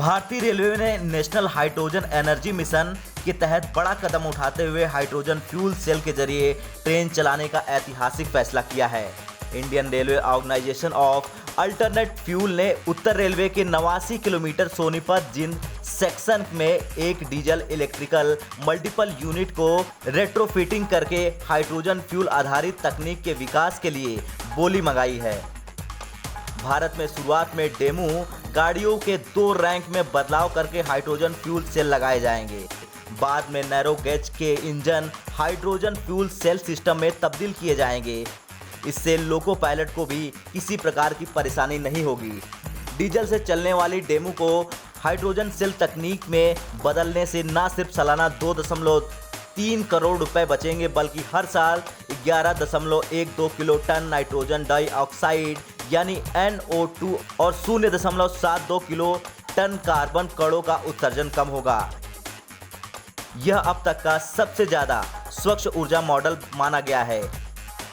भारतीय रेलवे ने national hydrogen energy mission के तहत बड़ा कदम उठाते हुए हाइड्रोजन फ्यूल सेल के जरिए ट्रेन चलाने का ऐतिहासिक फैसला किया है। Indian railway organisation of alternate fuel ने उत्तर रेलवे के 89 किलोमीटर सोनीपत जिंद सेक्शन में एक डीजल इलेक्ट्रिकल मल्टीपल यूनिट को रेट्रोफिटिंग करके हाइड्रोजन फ्यूल आधारित तकनीक के विकास के लिए बोली मंगाई है। भारत में शुरुआत में डेमू गाड़ियों के 2 रैंक में बदलाव करके हाइड्रोजन फ्यूल सेल लगाए जाएंगे। बाद में नैरो गेज के engine hydrogen fuel cell system में तब्दील किए जाएंगे। इससे लोको पायलट को भी किसी प्रकार की परेशानी नहीं होगी। डीजल से चलने वाली डेमू को हाइड्रोजन सेल तकनीक में बदलने से न सिर्फ सालाना 2.3 करोड़ रुपए बचेंगे, बल्कि हर साल 11.12 किलो टन नाइट्रोजन डाइऑक्साइड यानी NO2 और 0.72 किलो टन कार्बन कणों का उत्सर्जन कम होगा। यह अब तक का सबसे ज्यादा स्वच्छ ऊर्जा मॉडल माना गया है।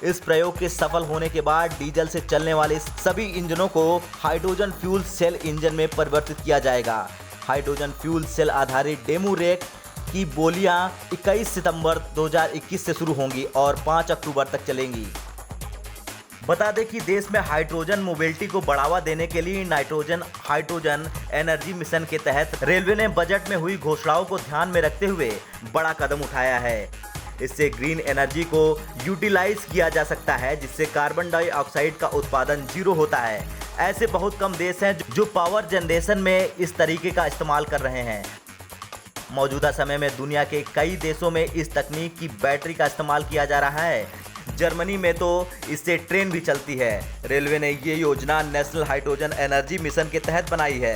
इस प्रयोग के सफल होने के बाद डीजल से चलने वाले सभी इंजनों को हाइड्रोजन फ्यूल सेल इंजन में परिवर्तित किया जाएगा। हाइड्रोजन फ्यूल सेल आधारित डेमू रेक की बोलियां 21 सितंबर 2021 से शुरू होंगी और 5 अक्टूबर तक चलेंगी। बता दें कि देश में हाइड्रोजन मोबिलिटी को बढ़ावा देने के लिए हाइड्रोजन एनर्जी मिशन के तहत रेलवे ने बजट में हुई घोषणाओं को ध्यान में रखते हुए बड़ा कदम उठाया है। इससे ग्रीन एनर्जी को यूटिलाइज किया जा सकता है, जिससे कार्बन डाइऑक्साइड का उत्पादन 0 होता है। ऐसे बहुत कम देश हैं जो पावर जनरेशन में इस तरीके का इस्तेमाल कर रहे हैं। मौजूदा समय में दुनिया के कई देशों में इस तकनीक की बैटरी का इस्तेमाल किया जा रहा है। जर्मनी में तो इससे ट्रेन भी चलती है। रेलवे ने ये योजना नेशनल हाइड्रोजन एनर्जी मिशन के तहत बनाई है।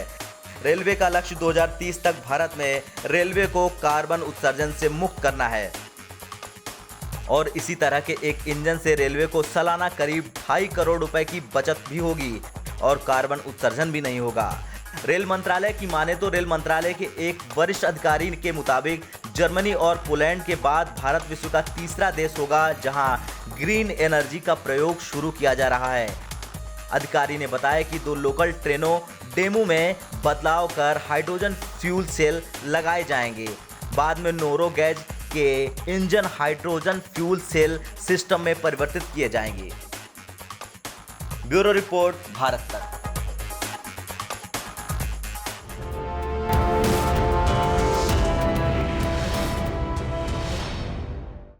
रेलवे का लक्ष्य 2030 तक भारत में रेलवे को कार्बन उत्सर्जन से मुक्त करना है और इसी तरह के एक इंजन से रेलवे को सालाना करीब 2.5 करोड़ रुपए की बचत भी होगी और कार्बन उत्सर्जन भी नहीं होगा। रेल मंत्रालय की माने तो रेल मंत्रालय के एक वरिष्ठ अधिकारी के मुताबिक जर्मनी और पोलैंड के बाद भारत विश्व का तीसरा देश होगा जहां ग्रीन एनर्जी का प्रयोग शुरू किया जा रहा है। अधिकारी ने बताया कि 2 लोकल ट्रेनों डेमू में बदलाव कर हाइड्रोजन फ्यूल सेल लगाए जाएंगे। बाद में नैरो गेज के engine hydrogen fuel cell system में परिवर्तित किए जाएंगे। ब्यूरो रिपोर्ट, भारत तक।